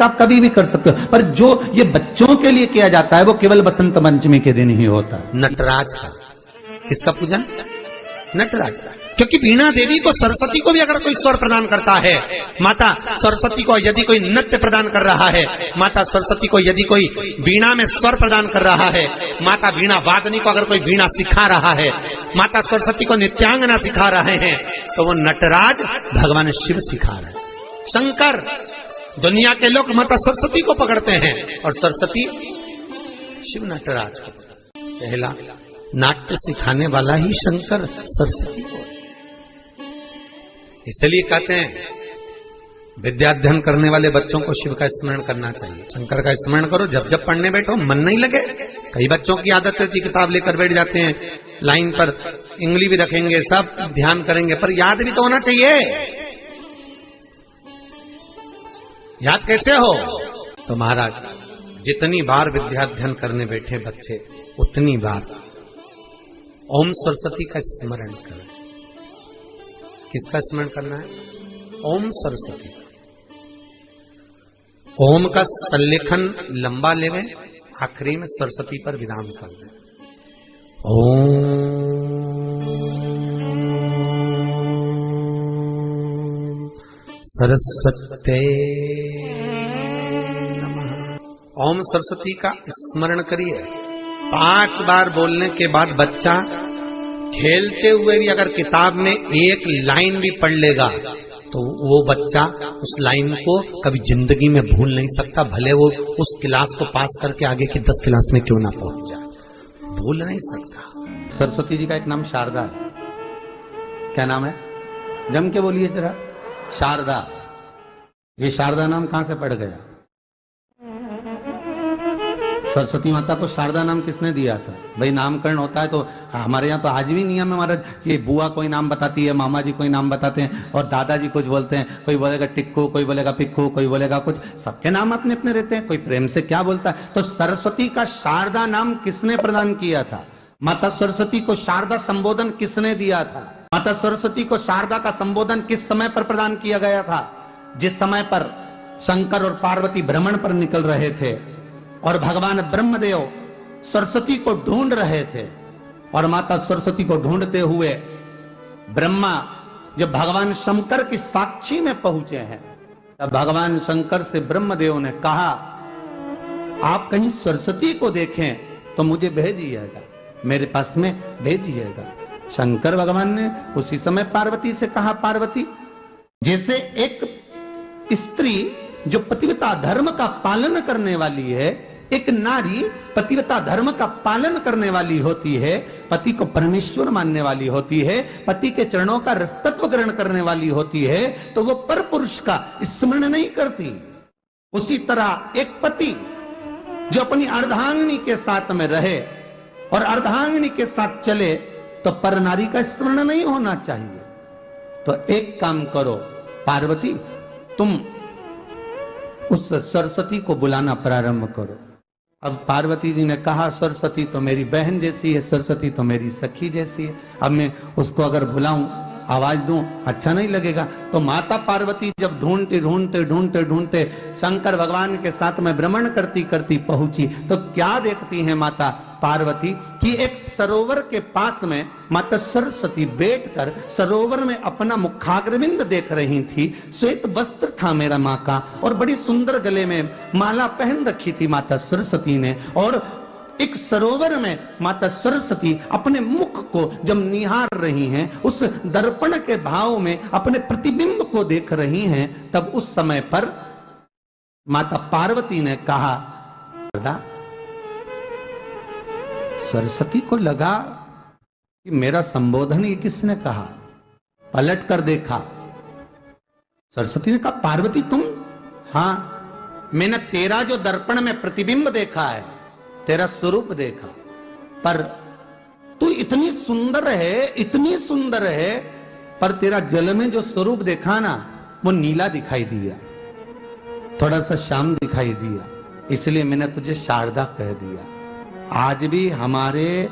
उसका आप कभी भी कर सकते हो, पर जो ये बच्चों के लिए किया जाता है वो केवल बसंत पंचमी के दिन ही होता है। नटराज का, किसका पूजन? नटराज का। क्योंकि वीणा देवी को, सरस्वती को भी अगर कोई स्वर प्रदान करता है, माता सरस्वती को यदि कोई नृत्य प्रदान कर रहा है, माता सरस्वती को यदि कोई वीणा में स्वर प्रदान कर रहा है, माता वीणा वादनी को अगर कोई वीणा सिखा रहा है, माता सरस्वती को नृत्यांगना सिखा रहे हैं, तो वो नटराज भगवान शिव सिखा रहे हैं। शंकर, दुनिया के लोग माता सरस्वती को पकड़ते हैं और सरस्वती शिव नटराज को। पहला नाट्य सिखाने वाला ही शंकर सरस्वती को। इसलिए कहते हैं विद्याध्ययन करने वाले बच्चों को शिव का स्मरण करना चाहिए, शंकर का स्मरण करो। जब जब पढ़ने बैठो मन नहीं लगे। कई बच्चों की आदत रहती है किताब लेकर बैठ जाते हैं, लाइन पर इंगली भी रखेंगे, सब ध्यान करेंगे, पर याद भी तो होना चाहिए। याद कैसे हो? तो महाराज जितनी बार विद्याध्ययन करने बैठे बच्चे उतनी बार ओम सरस्वती का स्मरण करें। किसका स्मरण करना है? ओम सरस्वती। ओम का सल्लेखन लंबा लेवे, आखिरी में सरस्वती पर विराम कर दे। ओम सरस्वते नमः। ओम सरस्वती का स्मरण करिए। 5 बार बोलने के बाद बच्चा खेलते हुए भी अगर किताब में एक लाइन भी पढ़ लेगा तो वो बच्चा उस लाइन को कभी जिंदगी में भूल नहीं सकता, भले वो उस क्लास को पास करके आगे की 10 क्लास में क्यों ना पहुंच जाए, भूल नहीं सकता। सरस्वती जी का एक नाम शारदा है। क्या नाम है? जम के बोलिए जरा। शारदा। ये शारदा नाम कहां से पड़ गया? सरस्वती माता को शारदा नाम किसने दिया था? भाई नामकरण होता है तो हमारे यहाँ तो आज भी नियम है महाराज, ये बुआ कोई नाम बताती है, मामा जी कोई नाम बताते हैं और दादाजी कुछ बोलते हैं, कोई बोलेगा टिक्कू, कोई बोलेगा पिक्कू, कोई बोलेगा कुछ, सबके नाम अपने अपने रहते हैं, कोई प्रेम से क्या बोलता है। तो सरस्वती का शारदा नाम किसने प्रदान किया था? माता सरस्वती को शारदा संबोधन किसने दिया था? माता सरस्वती को शारदा का संबोधन किस समय पर प्रदान किया गया था? जिस समय पर शंकर और पार्वती भ्रमण पर निकल रहे थे और भगवान ब्रह्मदेव सरस्वती को ढूंढ रहे थे, और माता सरस्वती को ढूंढते हुए ब्रह्मा जब भगवान शंकर की साक्षी में पहुंचे हैं, तब भगवान शंकर से ब्रह्मदेव ने कहा आप कहीं सरस्वती को देखें तो मुझे भेजिएगा, मेरे पास में भेजिएगा। शंकर भगवान ने उसी समय पार्वती से कहा, पार्वती जैसे एक स्त्री जो पतिव्रता धर्म का पालन करने वाली है, एक नारी पतिव्रता धर्म का पालन करने वाली होती है, पति को परमेश्वर मानने वाली होती है, पति के चरणों का रसतत्व ग्रहण करने वाली होती है, तो वो पर पुरुष का स्मरण नहीं करती। उसी तरह एक पति जो अपनी अर्धांगिनी के साथ में रहे और अर्धांगिनी के साथ चले तो पर नारी का स्मरण नहीं होना चाहिए। तो एक काम करो पार्वती, तुम उस सरस्वती को बुलाना प्रारंभ करो। अब पार्वती जी ने कहा सरस्वती तो मेरी बहन जैसी है, सरस्वती तो मेरी सखी जैसी है, अब मैं उसको अगर बुलाऊं, आवाज दूं, अच्छा नहीं लगेगा। तो माता पार्वती जब ढूंढते ढूंढते ढूंढते ढूंढते शंकर भगवान के साथ में भ्रमण करती करती पहुंची, तो क्या देखती है माता पार्वती कि एक सरोवर के पास में माता सरस्वती बैठकर सरोवर में अपना मुखाग्रविंद देख रही थी। श्वेत वस्त्र था मेरा माँ का और बड़ी सुंदर गले में माला पहन रखी थी माता सरस्वती ने, और एक सरोवर में माता सरस्वती अपने मुख को जब निहार रही हैं, उस दर्पण के भाव में अपने प्रतिबिंब को देख रही हैं, तब उस समय पर माता पार्वती ने कहा, सरस्वती को लगा कि मेरा संबोधन ये किसने कहा, पलट कर देखा। सरस्वती ने कहा पार्वती तुम? हाँ, मैंने तेरा जो दर्पण में प्रतिबिंब देखा है, तेरा स्वरूप देखा, पर तू इतनी सुंदर है, इतनी सुंदर है, पर तेरा जल में जो स्वरूप देखा ना वो नीला दिखाई दिया, थोड़ा सा श्याम दिखाई दिया, इसलिए मैंने तुझे शारदा कह दिया। आज भी हमारे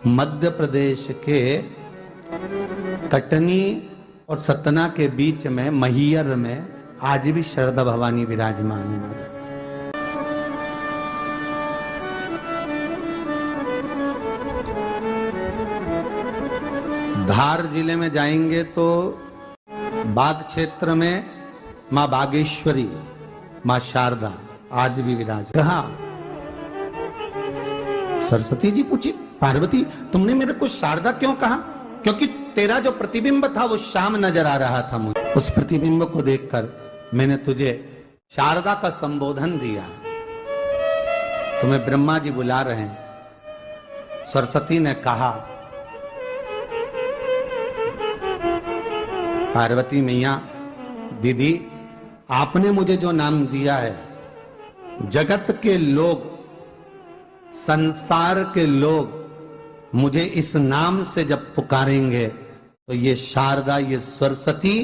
मध्य प्रदेश के कटनी और सतना के बीच में महियर में आज भी शारदा भवानी विराजमान है महाराज। धार जिले में जाएंगे तो बाग क्षेत्र में मां बागेश्वरी, मां शारदा आज भी विराज। कहा सरस्वती जी पूछी, पार्वती तुमने मेरे को शारदा क्यों कहा? क्योंकि तेरा जो प्रतिबिंब था वो श्याम नजर आ रहा था मुझे। उस प्रतिबिंब को देखकर मैंने तुझे शारदा का संबोधन दिया। तुम्हें ब्रह्मा जी बुला रहे हैं। सरस्वती ने कहा, पार्वती मैया दीदी, आपने मुझे जो नाम दिया है, जगत के लोग, संसार के लोग मुझे इस नाम से जब पुकारेंगे तो ये शारदा, ये सरस्वती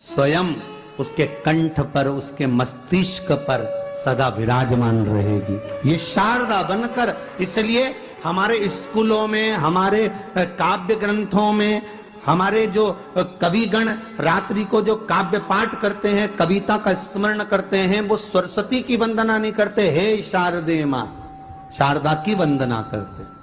स्वयं उसके कंठ पर, उसके मस्तिष्क पर सदा विराजमान रहेगी, ये शारदा बनकर। इसलिए हमारे स्कूलों में, हमारे काव्य ग्रंथों में, हमारे जो कविगण रात्रि को जो काव्य पाठ करते हैं, कविता का स्मरण करते हैं, वो सरस्वती की वंदना नहीं करते, हे शारदे मां, शारदा की वंदना करते।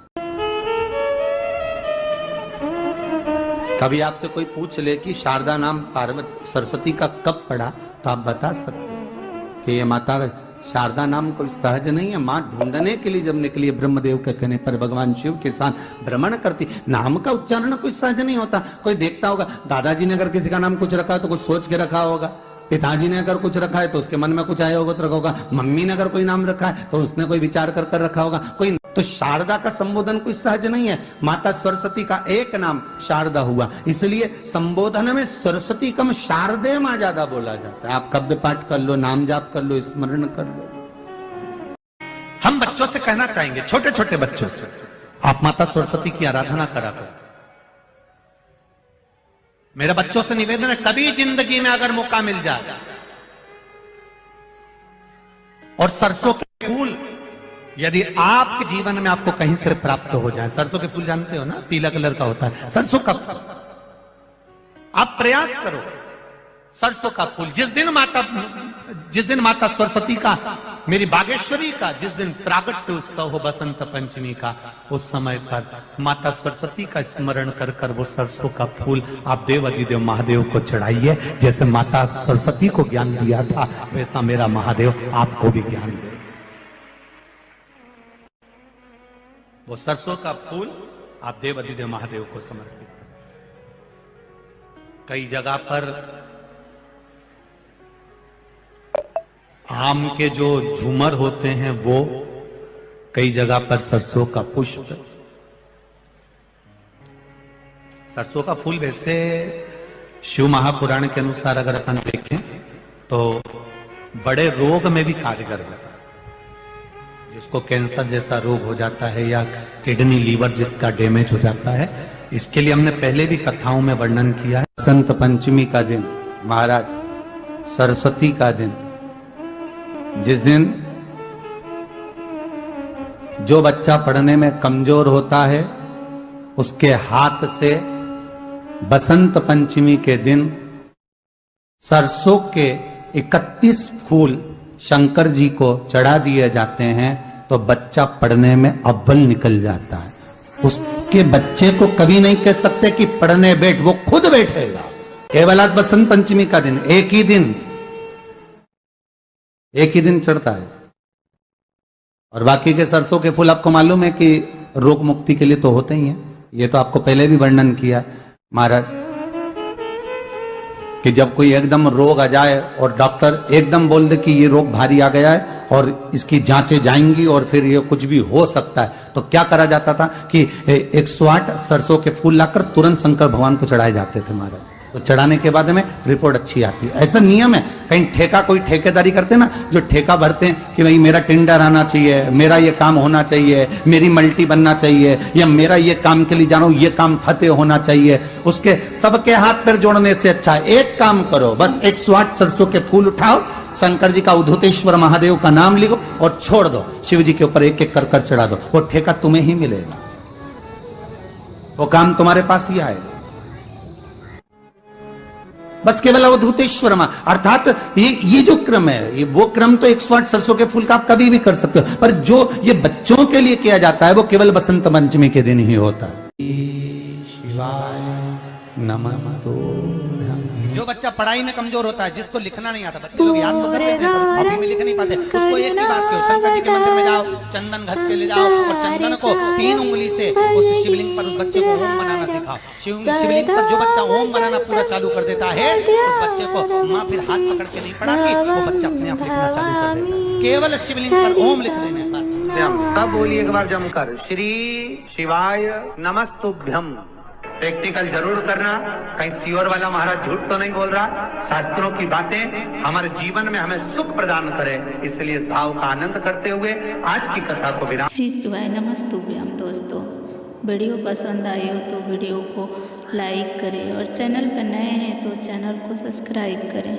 कभी आपसे कोई पूछ ले कि शारदा नाम पार्वती सरस्वती का कब पड़ा, तो आप बता सकते हैं कि ये माता शारदा नाम कोई सहज नहीं है। मां ढूंढने के लिए जब निकली, ब्रह्मदेव के कहने पर भगवान शिव के साथ भ्रमण करती। नाम का उच्चारण कोई सहज नहीं होता। कोई देखता होगा, दादाजी ने अगर किसी का नाम कुछ रखा है तो कुछ सोच के रखा होगा, पिताजी ने अगर कुछ रखा है तो उसके मन में कुछ आया होगा तो रखा होगा, मम्मी ने अगर कोई नाम रखा है तो उसने कोई विचार कर कर रखा होगा। कोई तो शारदा का संबोधन कोई सहज नहीं है। माता सरस्वती का एक नाम शारदा हुआ, इसलिए संबोधन में सरस्वती कम शारदे मां ज्यादा बोला जाता है। आप काव्य पाठ कर लो, नाम जाप कर लो, स्मरण कर लो। हम बच्चों से कहना चाहेंगे, छोटे छोटे बच्चों से, आप माता सरस्वती की आराधना करा करो। मेरे बच्चों से निवेदन है, कभी जिंदगी में अगर मौका मिल जाए और सरसों के फूल यदि आपके जीवन में आपको कहीं से प्राप्त हो जाए, सरसों के फूल जानते हो ना, पीला कलर का होता है सरसों का फूल, आप प्रयास करो सरसों का फूल। जिस दिन माता सरस्वती का, मेरी बागेश्वरी का जिस दिन प्रागट्य उत्सव हो बसंत पंचमी का, उस समय पर माता सरस्वती का स्मरण कर कर वो सरसों का फूल आप देव अधिदेव महादेव को चढ़ाइए। जैसे माता सरस्वती को ज्ञान दिया था, वैसा मेरा महादेव आपको भी ज्ञान दे। वो सरसों का फूल आप देव अधिदेव महादेव को समर्पित। कई जगह पर आम के जो झूमर होते हैं वो, कई जगह पर सरसों का पुष्प, सरसों का फूल वैसे शिव महापुराण के अनुसार अगर अपन देखें तो बड़े रोग में भी कारगर होता है। जिसको कैंसर जैसा रोग हो जाता है या किडनी लीवर जिसका डैमेज हो जाता है, इसके लिए हमने पहले भी कथाओं में वर्णन किया है। बसंत पंचमी का दिन, महाराज सरस्वती का दिन, जिस दिन जो बच्चा पढ़ने में कमजोर होता है उसके हाथ से बसंत पंचमी के दिन सरसों के 31 फूल शंकर जी को चढ़ा दिए जाते हैं तो बच्चा पढ़ने में अव्वल निकल जाता है। उसके बच्चे को कभी नहीं कह सकते कि पढ़ने बैठ, वो खुद बैठेगा। केवल आज बसंत पंचमी का दिन, एक ही दिन चढ़ता है। और बाकी के सरसों के फूल आपको मालूम है कि रोग मुक्ति के लिए तो होते ही हैं। ये तो आपको पहले भी वर्णन किया महाराज कि जब कोई एकदम रोग आ जाए और डॉक्टर एकदम बोल दे कि ये रोग भारी आ गया है और इसकी जांचें जाएंगी और फिर ये कुछ भी हो सकता है, तो क्या करा जाता था कि 108 सरसों के फूल लाकर तुरंत शंकर भगवान को चढ़ाए जाते थे महाराज। तो चढ़ाने के बाद में रिपोर्ट अच्छी आती है। ऐसा नियम है। कहीं ठेका, कोई ठेकेदारी करते हैं ना, जो ठेका भरते हैं कि भाई मेरा टेंडर आना चाहिए, मेरा ये काम होना चाहिए, मेरी मल्टी बनना चाहिए, या मेरा ये काम के लिए जानो, ये काम फतेह होना चाहिए, उसके सबके हाथ पैर जोड़ने से अच्छा एक काम करो, बस 108 सरसों के फूल उठाओ, शंकर जी का उद्धतेश्वर महादेव का नाम लिखो और छोड़ दो, शिव जी के ऊपर एक एक कर चढ़ा दो, वो ठेका तुम्हें ही मिलेगा, वो काम तुम्हारे पास ही आएगा। बस केवल अवधूतेश्वर मां, अर्थात ये जो क्रम है, ये वो क्रम तो 108 सरसों के फूल का आप कभी भी कर सकते हो, पर जो ये बच्चों के लिए किया जाता है वो केवल बसंत पंचमी के दिन ही होता है। शिवाय नमस्तुभ्यं। जो बच्चा पढ़ाई में कमजोर होता है, जिसको लिखना नहीं आता, बच्चे लोग याद तो कर लेते हैं पर कॉपी में लिख नहीं पाते, उसको एक ही बात कहो, शंकर जी के मंदिर में जाओ, चंदन घस के ले जाओ और चंदन को 3 उंगली से उस शिवलिंग पर उस बच्चे को ओम बनाना सिखाओ। शिवलिंग पर जो बच्चा ओम बनाना पूरा चालू कर देता है, उस बच्चे को माँ फिर हाथ पकड़ के नहीं पढ़ाती, वो बच्चा अपने आप लिखना चालू कर देता है, केवल शिवलिंग पर ओम लिख देने पर। सब बोलिए एक बार जमकर, श्री शिवाय नमस्तुभ्यम। प्रैक्टिकल जरूर करना, कहीं सियोर वाला महाराज झूठ तो नहीं बोल रहा। शास्त्रों की बातें हमारे जीवन में हमें सुख प्रदान करे, इसलिए इस भाव का आनंद करते हुए आज की कथा को विराम। श्री शिवाय नमस्तुभ्यम। दोस्तों, वीडियो पसंद आई हो तो वीडियो को लाइक करें और चैनल पर नए हैं तो चैनल को सब्सक्राइब करें।